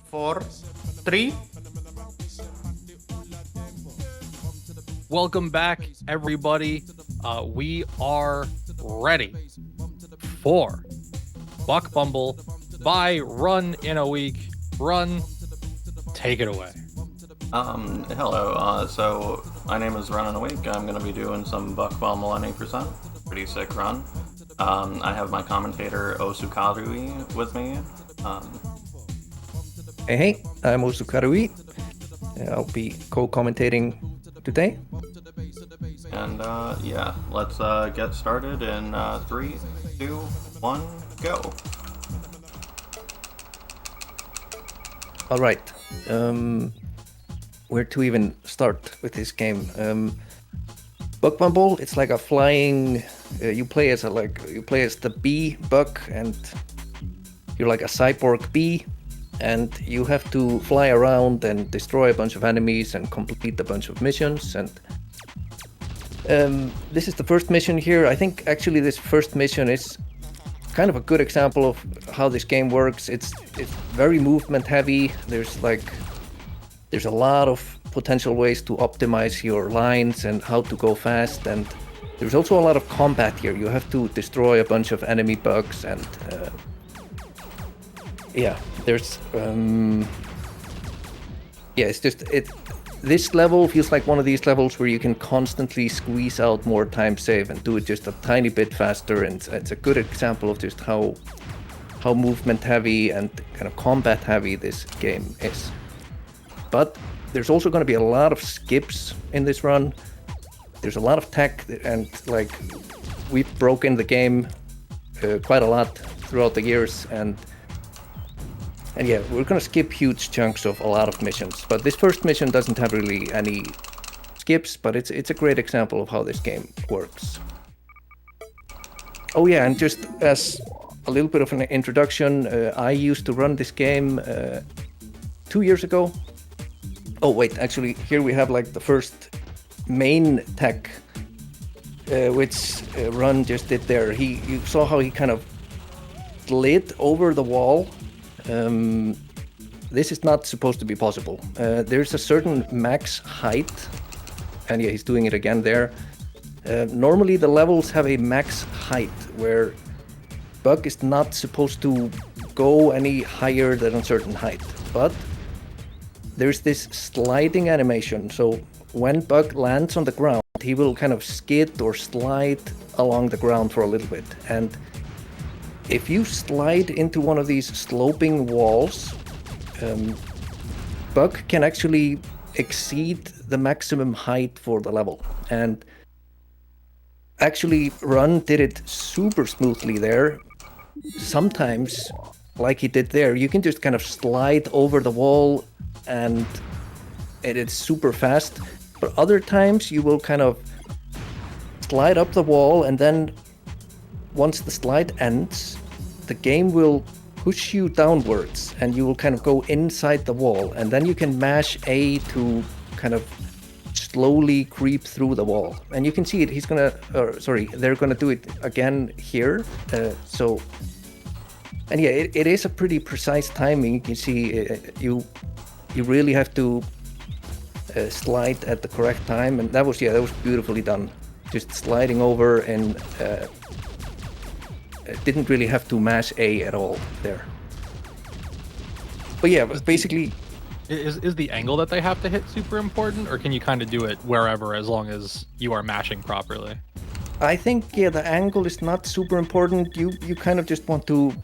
four, three. Welcome back, everybody. We are ready for Buck Bumble by Run in a Week. Run, take it away. Hello. So my name is Running a Week. I'm going to be doing some Buck Bumble on 8%. Pretty sick run. I have my commentator Osukarui with me. Hey, I'm Osukarui. I'll be co-commentating today. And yeah, let's get started in 3, 2, 1, go. All right. Where to even start with this game? Buck Bumble. It's like a flying. You play as the bee buck, and you're like a cyborg bee, and you have to fly around and destroy a bunch of enemies and complete a bunch of missions. And this is the first mission here. I think actually this first mission is kind of a good example of how this game works. It's very movement heavy. There's a lot of potential ways to optimize your lines and how to go fast, and there's also a lot of combat here. You have to destroy a bunch of enemy bugs, and this level feels like one of these levels where you can constantly squeeze out more time save and do it just a tiny bit faster, and it's a good example of just how movement heavy and kind of combat heavy this game is. But there's also going to be a lot of skips in this run. There's a lot of tech, and like we've broken the game quite a lot throughout the years, and yeah, we're going to skip huge chunks of a lot of missions. But this first mission doesn't have really any skips, but it's a great example of how this game works. Oh yeah, and just as a little bit of an introduction, I used to run this game 2 years ago. Oh wait, actually here we have like the first main tech, which Run just did there. You saw how he kind of slid over the wall. This is not supposed to be possible. There's a certain max height, and yeah, he's doing it again there. Normally the levels have a max height where Buck is not supposed to go any higher than a certain height, but there's this sliding animation. So when Buck lands on the ground, he will kind of skid or slide along the ground for a little bit. And if you slide into one of these sloping walls, Buck can actually exceed the maximum height for the level. And actually, Run did it super smoothly there. Sometimes, like he did there, you can just kind of slide over the wall and it's super fast. But other times you will kind of slide up the wall, and then once the slide ends, the game will push you downwards and you will kind of go inside the wall, and then you can mash A to kind of slowly creep through the wall. And you can see it, they're gonna do it again here. And yeah, it is a pretty precise timing. You can see you really have to slide at the correct time, and that was beautifully done. Just sliding over, and didn't really have to mash A at all there. But yeah, basically, Is the angle that they have to hit super important, or can you kind of do it wherever as long as you are mashing properly? I think the angle is not super important. You kind of just want to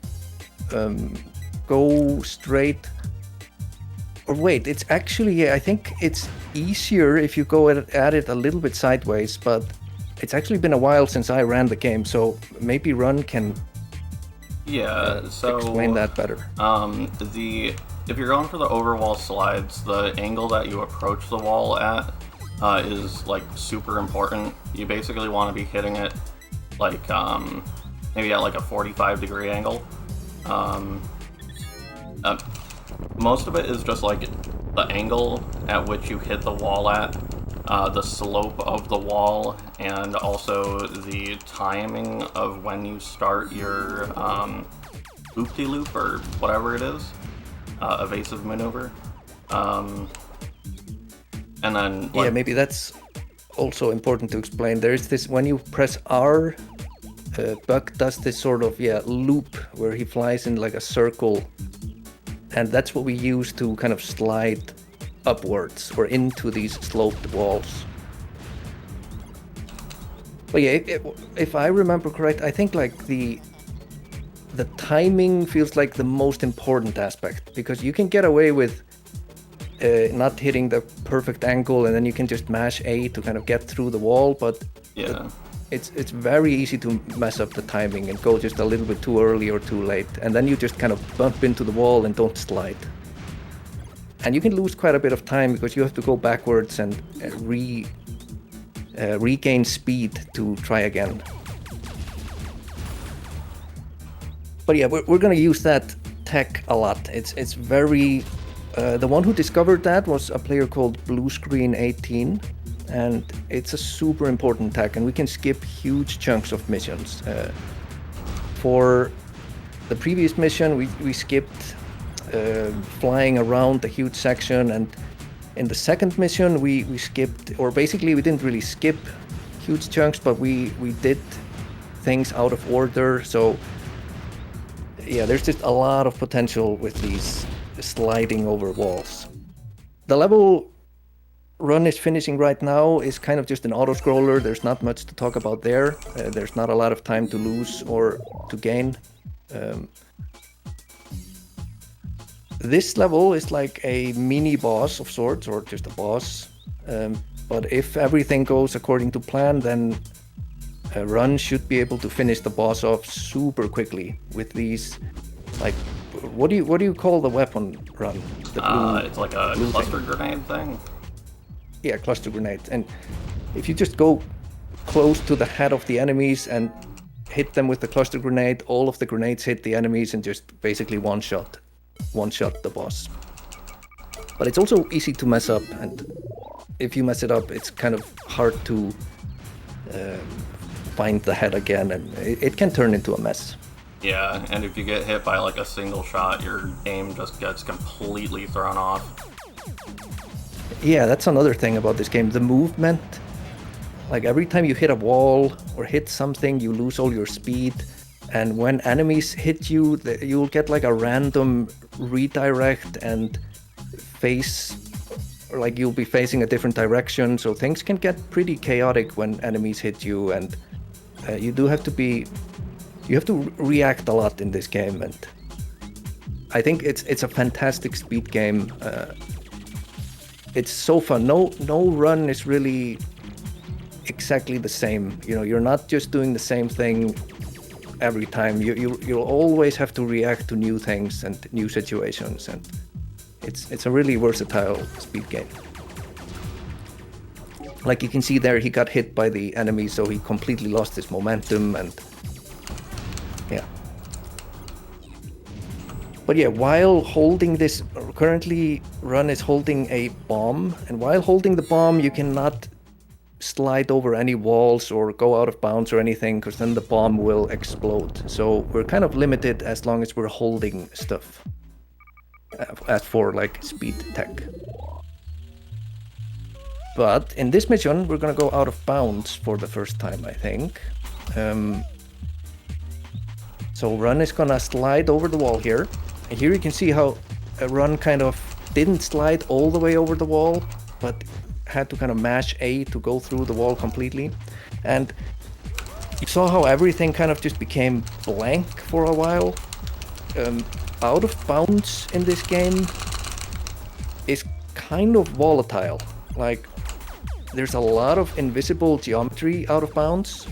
go straight. Or wait, it's actually, I think it's easier if you go at it a little bit sideways, but it's actually been a while since I ran the game, so maybe Run can explain that better. If you're going for the overwall slides, the angle that you approach the wall at is like super important. You basically want to be hitting it like maybe at like a 45-degree angle. Most of it is just like the angle at which you hit the wall at, the slope of the wall, and also the timing of when you start your loop-de-loop or whatever it is. evasive maneuver. And then Yeah, maybe that's also important to explain. There is this, when you press R, Buck does this sort of loop where he flies in like a circle, and that's what we use to kind of slide upwards or into these sloped walls. But yeah, if I remember correct, I think like the timing feels like the most important aspect, because you can get away with not hitting the perfect angle, and then you can just mash A to kind of get through the wall, but it's very easy to mess up the timing and go just a little bit too early or too late, and then you just kind of bump into the wall and don't slide. And you can lose quite a bit of time because you have to go backwards and regain speed to try again. But yeah, we're going to use that tech a lot. It's very... the one who discovered that was a player called Bluescreen18, and it's a super important tech, and we can skip huge chunks of missions. For the previous mission, we skipped flying around a huge section, and in the second mission we skipped, or basically we didn't really skip huge chunks, but we did things out of order. So yeah, there's just a lot of potential with these sliding over walls. The level Run is finishing right now is kind of just an auto-scroller. There's not much to talk about there. There's not a lot of time to lose or to gain. This level is like a mini boss of sorts, or just a boss. But if everything goes according to plan, then Run should be able to finish the boss off super quickly with these, like, what do you call the weapon, Run? The blue, it's like a cluster grenade thing. Yeah, cluster grenade. And if you just go close to the head of the enemies and hit them with the cluster grenade, all of the grenades hit the enemies and just basically one shot the boss. But it's also easy to mess up, and if you mess it up, it's kind of hard to find the head again, and it can turn into a mess. Yeah, and if you get hit by like a single shot, your aim just gets completely thrown off. Yeah, that's another thing about this game. The movement, like every time you hit a wall or hit something, you lose all your speed. And when enemies hit you, you'll get like a random redirect and face, or like you'll be facing a different direction. So things can get pretty chaotic when enemies hit you, and you have to react a lot in this game. And I think it's a fantastic speed game. It's so fun. No run is really exactly the same. You know, you're not just doing the same thing every time. You'll always have to react to new things and new situations, and it's a really versatile speed game. Like you can see there, he got hit by the enemy, so he completely lost his momentum, and yeah. But yeah, while holding this, currently Run is holding a bomb, and while holding the bomb, you cannot slide over any walls or go out of bounds or anything, because then the bomb will explode. So we're kind of limited as long as we're holding stuff, as for like speed tech. But in this mission, we're gonna go out of bounds for the first time, I think. So Run is gonna slide over the wall here. And here you can see how Run kind of didn't slide all the way over the wall, but had to kind of mash A to go through the wall completely. And you saw how everything kind of just became blank for a while. Out of bounds in this game is kind of volatile. Like, there's a lot of invisible geometry out of bounds,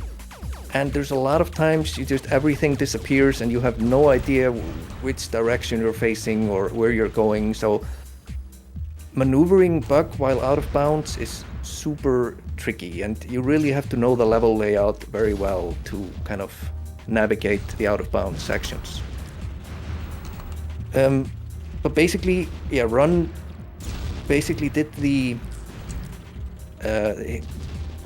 and there's a lot of times everything disappears and you have no idea which direction you're facing or where you're going. So maneuvering Buck while out of bounds is super tricky, and you really have to know the level layout very well to kind of navigate the out of bounds sections. But basically, yeah, Run basically did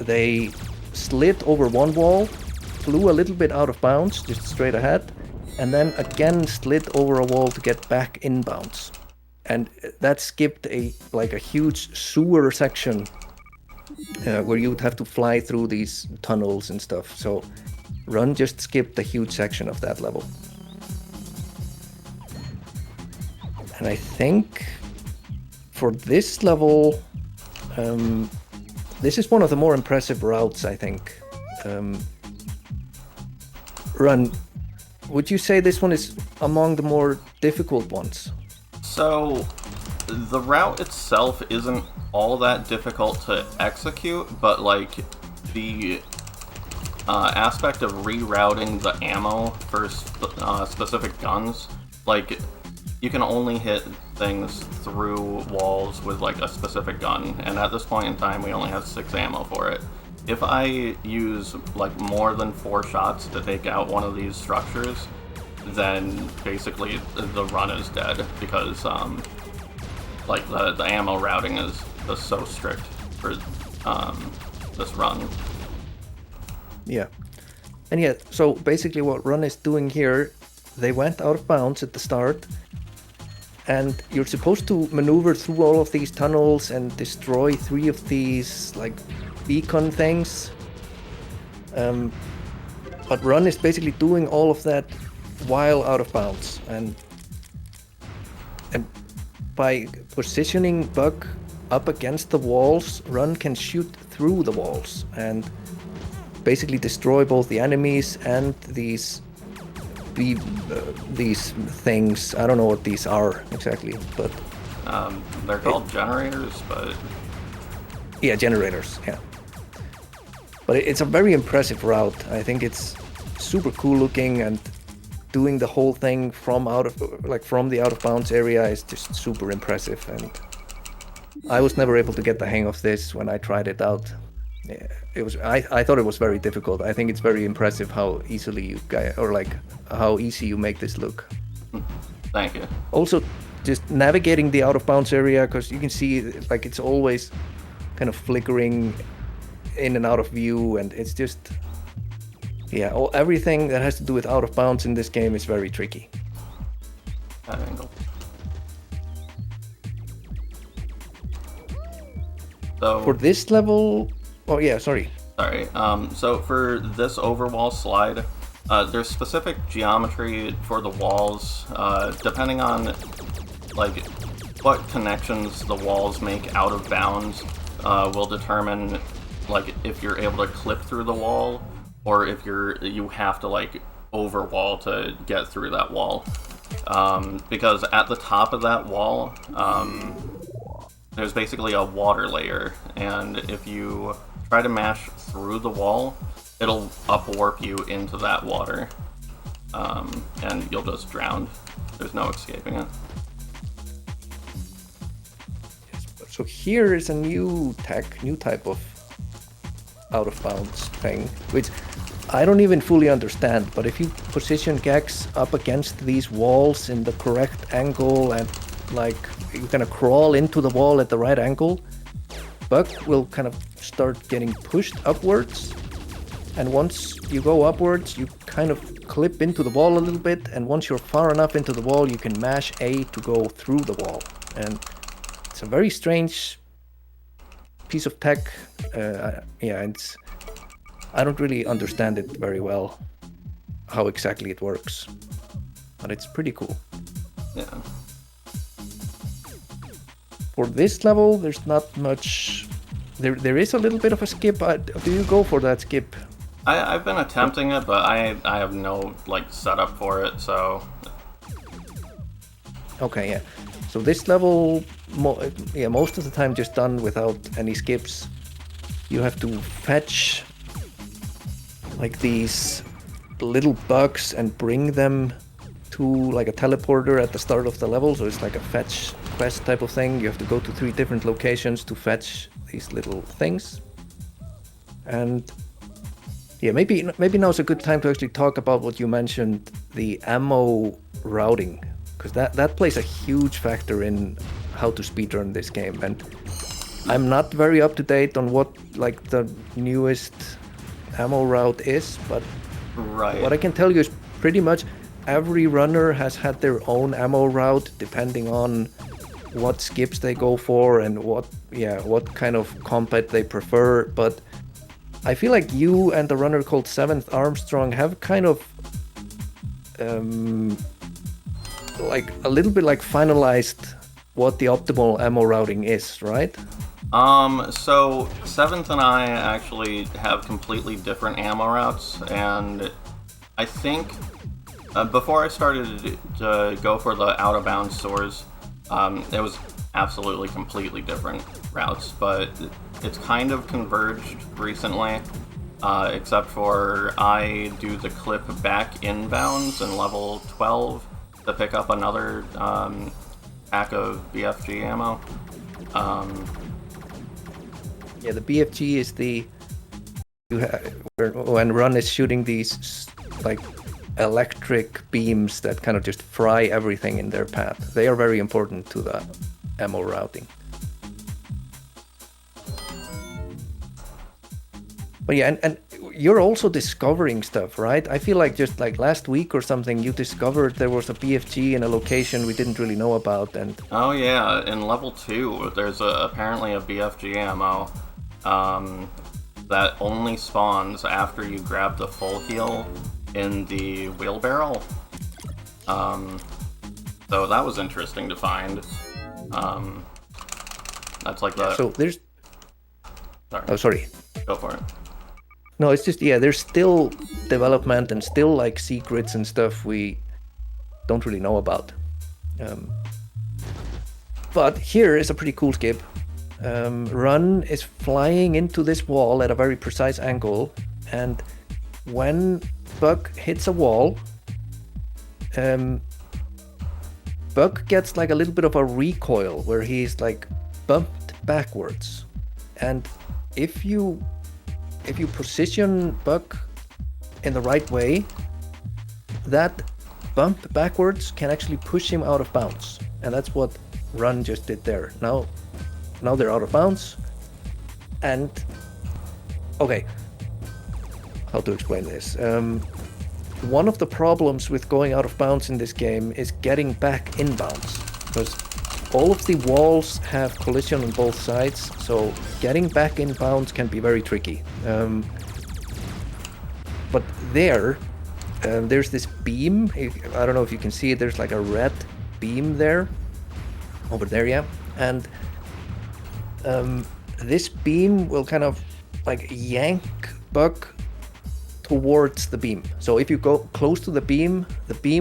they slid over one wall, flew a little bit out of bounds, just straight ahead, and then again slid over a wall to get back in bounds. and that skipped a huge sewer section where you would have to fly through these tunnels and stuff. So Run just skipped a huge section of that level. And I think for this level, this is one of the more impressive routes, I think. Run, would you say this one is among the more difficult ones? So, the route itself isn't all that difficult to execute, but like the aspect of rerouting the ammo for specific guns, like you can only hit things through walls with like a specific gun, and at this point in time we only have 6 ammo for it. If I use like more than 4 shots to take out one of these structures, then basically the run is dead, because like the ammo routing is just so strict for this run. Yeah. And yeah, so basically what Run is doing here, they went out of bounds at the start, and you're supposed to maneuver through all of these tunnels and destroy 3 of these like beacon things. But Run is basically doing all of that while out of bounds, and by positioning Buck up against the walls, Run can shoot through the walls and basically destroy both the enemies and these things. I don't know what these are exactly, but they're called generators, but yeah, generators. Yeah, but it's a very impressive route. I think it's super cool looking, and doing the whole thing from the out of bounds area is just super impressive. And I was never able to get the hang of this when I tried it out. Yeah, I thought it was very difficult. I think it's very impressive how easily how easy you make this look. Thank you. Also, just navigating the out of bounds area, because you can see like it's always kind of flickering in and out of view, and it's just everything that has to do with out of bounds in this game is very tricky. That angle. So for this level, sorry. So for this overwall slide, there's specific geometry for the walls, depending on like what connections the walls make out of bounds, will determine like if you're able to clip through the wall, or if you have to like overwall to get through that wall. Because at the top of that wall, there's basically a water layer, and if you try to mash through the wall, it'll upwarp you into that water, and you'll just drown. There's no escaping it. So here is a new type of out of bounds thing, which I don't even fully understand, but if you position Gex up against these walls in the correct angle, and like you kind of crawl into the wall at the right angle, Buck will kind of start getting pushed upwards, and once you go upwards you kind of clip into the wall a little bit, and once you're far enough into the wall you can mash A to go through the wall. And it's a very strange piece of tech. I don't really understand it very well, how exactly it works, but it's pretty cool. Yeah. For this level, there's not much. There is a little bit of a skip. Do you go for that skip? I've been attempting it, but I have no like setup for it, so. Okay, yeah. So this level, most of the time just done without any skips. You have to fetch like these little bugs and bring them to like a teleporter at the start of the level. So it's like a fetch quest type of thing. You have to go to 3 different locations to fetch these little things. And yeah, maybe now's a good time to actually talk about what you mentioned, the ammo routing, because that plays a huge factor in how to speedrun this game. And I'm not very up to date on what like the newest ammo route is, but right. What I can tell you is pretty much every runner has had their own ammo route depending on what skips they go for and what kind of combat they prefer. But I feel like you and the runner called 7th Armstrong have kind of like a little bit like finalized what the optimal ammo routing is, right? So 7th and I actually have completely different ammo routes, and I think before I started to go for the out of bounds stores, it was absolutely completely different routes, but it's kind of converged recently, except for I do the clip back inbounds in level 12 to pick up another pack of BFG ammo. Yeah, the BFG is when Run is shooting these like electric beams that kind of just fry everything in their path. They are very important to the ammo routing. But yeah, and you're also discovering stuff, right? I feel like just like last week or something, you discovered there was a BFG in a location we didn't really know about. And oh yeah, in level 2, there's apparently a BFG ammo that only spawns after you grab the full heal in the wheelbarrow. So that was interesting to find. That's like the... So there's... Sorry. Oh, sorry. Go for it. No, it's just, yeah, there's still development and still like secrets and stuff we don't really know about. But here is a pretty cool skip. Run is flying into this wall at a very precise angle, and when Buck hits a wall, Buck gets like a little bit of a recoil where he's like bumped backwards, and if you position Buck in the right way, that bump backwards can actually push him out of bounds, and that's what Run just did there. Now they're out of bounds, and okay, how to explain this? One of the problems with going out of bounds in this game is getting back in bounds, because all of the walls have collision on both sides, so getting back in bounds can be very tricky. But there's this beam. I don't know if you can see it. There's like a red beam there, over there, yeah. And this beam will kind of like yank Buck towards the beam. So if you go close to the beam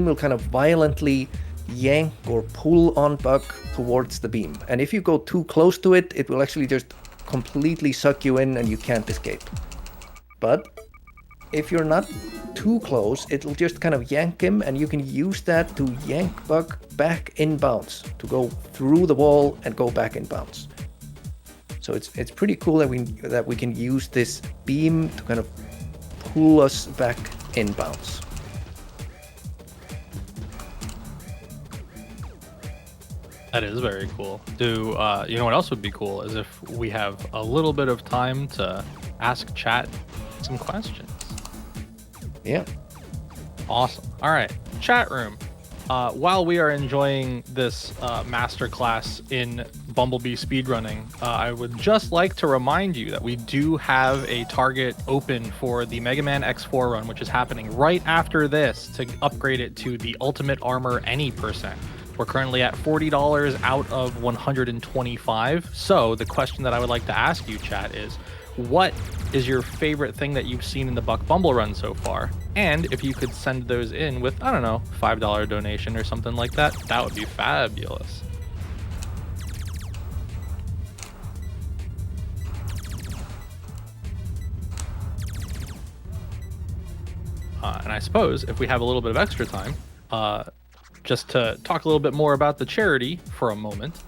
will kind of violently yank or pull on Buck towards the beam. And if you go too close to it, it will actually just completely suck you in and you can't escape. But if you're not too close, it'll just kind of yank him, and you can use that to yank Buck back in bounds, to go through the wall and go back in bounds. So it's pretty cool that we can use this beam to kind of pull us back in bounds. That is very cool. You know what else would be cool is if we have a little bit of time to ask chat some questions. Yeah. Awesome. All right, chat room. While we are enjoying this masterclass in Bumblebee speedrunning, I would just like to remind you that we do have a target open for the Mega Man X4 run, which is happening right after this, to upgrade it to the Ultimate Armor Any percent. We're currently at $40 out of 125. So the question that I would like to ask you, chat, is what is your favorite thing that you've seen in the Buck Bumble run so far? And if you could send those in with, I don't know, $5 donation or something like that, that would be fabulous. And I suppose if we have a little bit of extra time, just to talk a little bit more about the charity for a moment.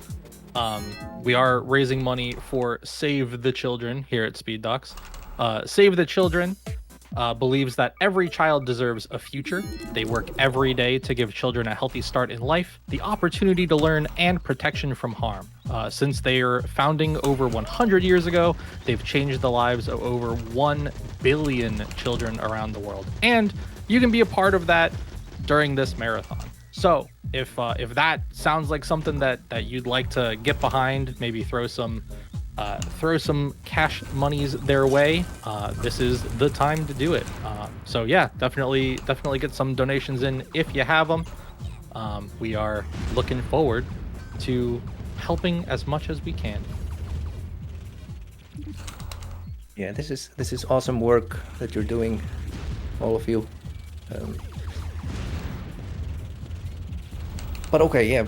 We are raising money for Save the Children here at Speed Docs. Save the Children believes that every child deserves a future. They work every day to give children a healthy start in life, the opportunity to learn, and protection from harm. Since their founding over 100 years ago, they've changed the lives of over 1 billion children around the world. And you can be a part of that during this marathon. So if that sounds like something that you'd like to get behind, maybe throw some cash monies their way, this is the time to do it. So yeah, definitely get some donations in if you have them. We are looking forward to helping as much as we can. Yeah, this is awesome work that you're doing, all of you. But okay, yeah,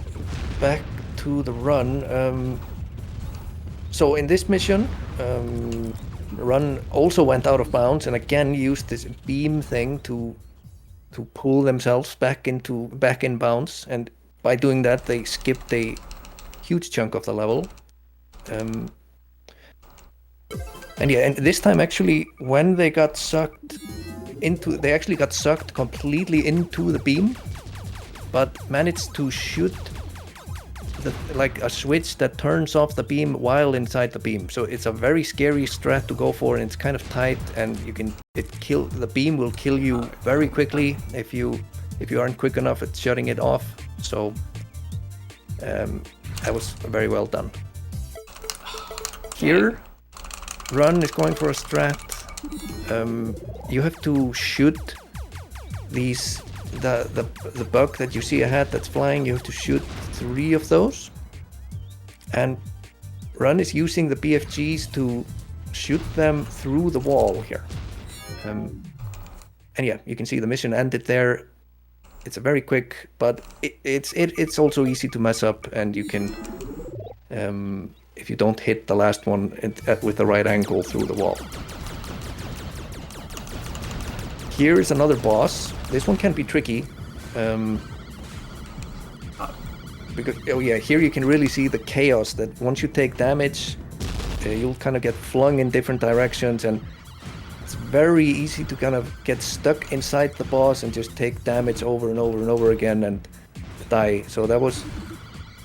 back to the run. So in this mission, Run also went out of bounds and again used this beam thing to pull themselves back in bounds, and by doing that they skipped a huge chunk of the level. And yeah, and this time actually when they got sucked completely into the beam, but managed to shoot like a switch that turns off the beam while inside the beam. So it's a very scary strat to go for, and it's kind of tight, and the beam will kill you very quickly if you aren't quick enough at shutting it off. So that was very well done. Here, Run is going for a strat. You have to shoot the bug that you see ahead that's flying. You have to shoot 3 of those, and Run is using the BFGs to shoot them through the wall here. And yeah, you can see the mission ended there. It's a very quick, but it's also easy to mess up, and you can if you don't hit the last one with the right angle through the wall. Here is another boss. This one can be tricky. Because here you can really see the chaos that once you take damage, you'll kind of get flung in different directions, and it's very easy to kind of get stuck inside the boss and just take damage over and over and over again and die. So that was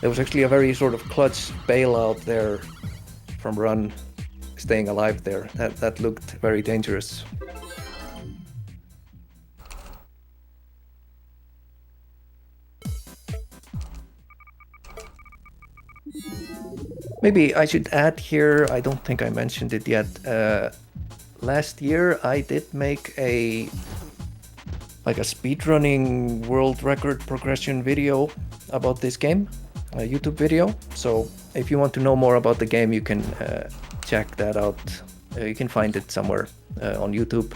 actually a very sort of clutch bailout there from Run, staying alive there. That looked very dangerous. Maybe I should add here, I don't think I mentioned it yet. Last year I did make a speedrunning world record progression video about this game, a YouTube video. So if you want to know more about the game, you can check that out. You can find it somewhere on YouTube.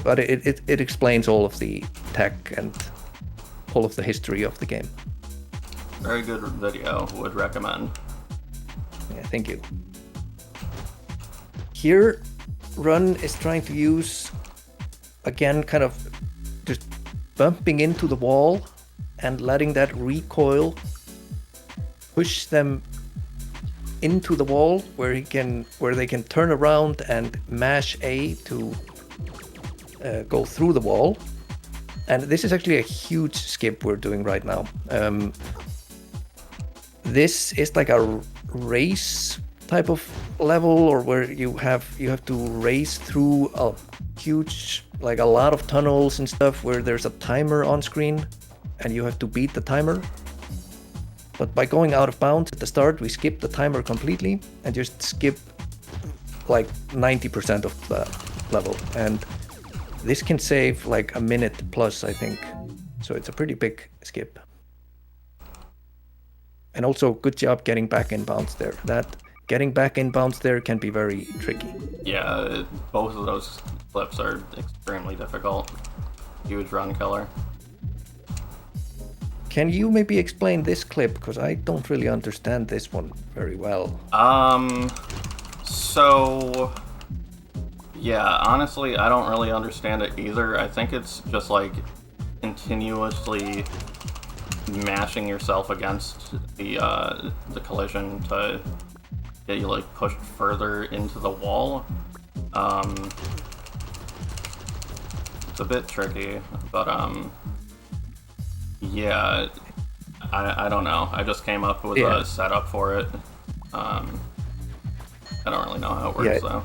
But it explains all of the tech and all of the history of the game. Very good video, would recommend. Yeah, thank you. Here, Run is trying to use, again, kind of just bumping into the wall and letting that recoil push them into the wall where they can turn around and mash A to go through the wall. And this is actually a huge skip we're doing right now. This is like a race type of level, or where you have to race through a huge, like a lot of tunnels and stuff, where there's a timer on screen and you have to beat the timer. But by going out of bounds at the start, we skip the timer completely and just skip like 90% of the level. And this can save like a minute plus, I think. So it's a pretty big skip. And also, good job getting back in bounds there. Getting back in bounds there can be very tricky. Yeah, both of those flips are extremely difficult. Huge run killer. Can you maybe explain this clip? Because I don't really understand this one very well. So... yeah, honestly, I don't really understand it either. I think it's just like continuously mashing yourself against the collision to get you like pushed further into the wall. It's a bit tricky, but yeah, I don't know. I just came up with a setup for it. I don't really know how it works though.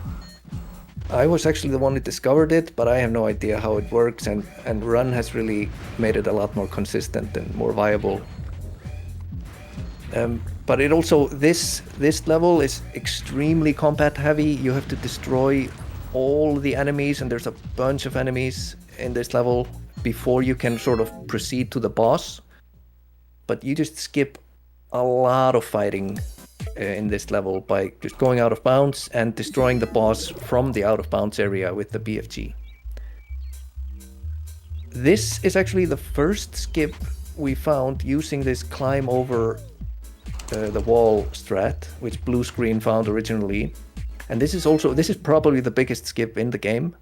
I was actually the one who discovered it, but I have no idea how it works, and Run has really made it a lot more consistent and more viable. But it also, this level is extremely combat heavy. You have to destroy all the enemies, and there's a bunch of enemies in this level before you can sort of proceed to the boss. But you just skip a lot of fighting in this level by just going out of bounds and destroying the boss from the out of bounds area with the BFG. This is actually the first skip we found using this climb over the wall strat, which Blue Screen found originally. And this is probably the biggest skip in the game.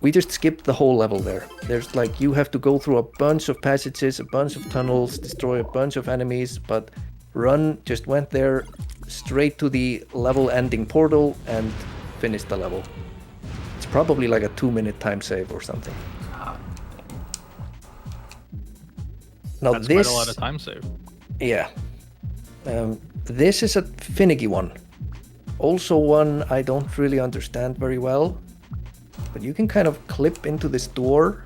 We just skipped the whole level there. There's like, you have to go through a bunch of passages, a bunch of tunnels, destroy a bunch of enemies, but Run just went there straight to the level ending portal and finished the level. It's probably like a 2-minute time save or something. Now That's quite a lot of time save. Yeah. This is a finicky one. Also one I don't really understand very well. But you can kind of clip into this door.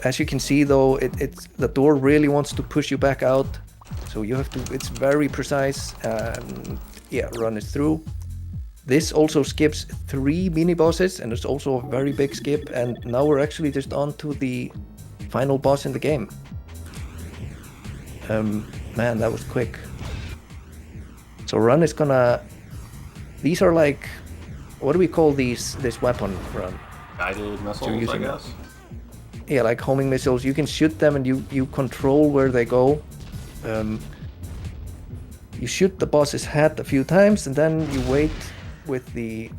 As you can see though, it's the door really wants to push you back out. So you have to, it's very precise. Yeah, run it through. This also skips 3 mini bosses, and it's also a very big skip. And now we're actually just on to the final boss in the game. Man, that was quick. So Run is gonna, these are like, what do we call these, this weapon, Run? Guided missiles, I guess. Yeah, like homing missiles. You can shoot them and you control where they go. You shoot the boss's head a few times and then you wait with the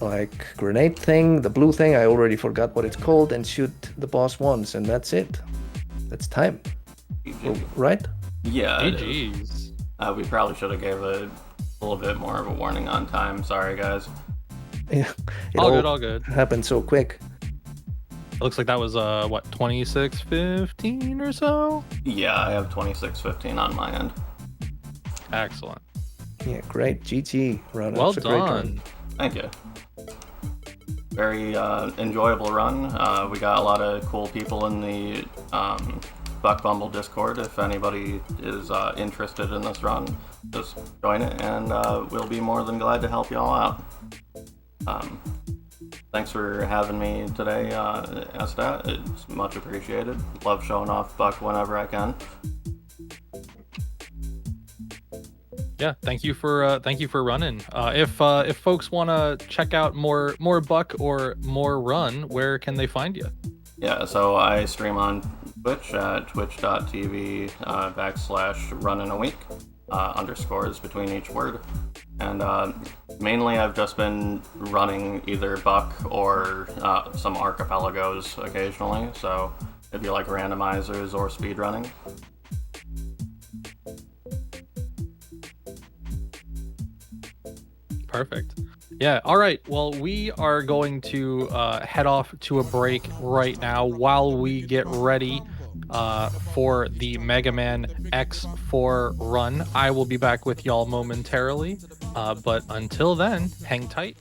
like grenade thing, the blue thing, I already forgot what it's called, and shoot the boss once, and that's it. That's time. Right? Yeah. GG's. We probably should have gave a little bit more of a warning on time. Sorry, guys. Yeah. All good. Happened so quick. It looks like that was what, 26:15 or so? Yeah, I have 26:15 on my end. Excellent. Yeah, great. GG, Run. Well That's a great done. run. Thank you. Very enjoyable run. We got a lot of cool people in the Buck Bumble Discord. If anybody is interested in this run, just join it, and we'll be more than glad to help you all out. Thanks for having me today, SDAT. It's much appreciated. Love showing off Buck whenever I can. Yeah, thank you for running. If folks want to check out more Buck or more Run, where can they find you? Yeah, so I stream on Twitch at twitch.tv /runinAweek, underscores between each word. And mainly I've just been running either Buck or some archipelagos occasionally, so if you like randomizers or speedrunning. Perfect. Yeah, all right. Well, we are going to head off to a break right now while we get ready for the Mega Man X4 run. I will be back with y'all momentarily, but until then, hang tight.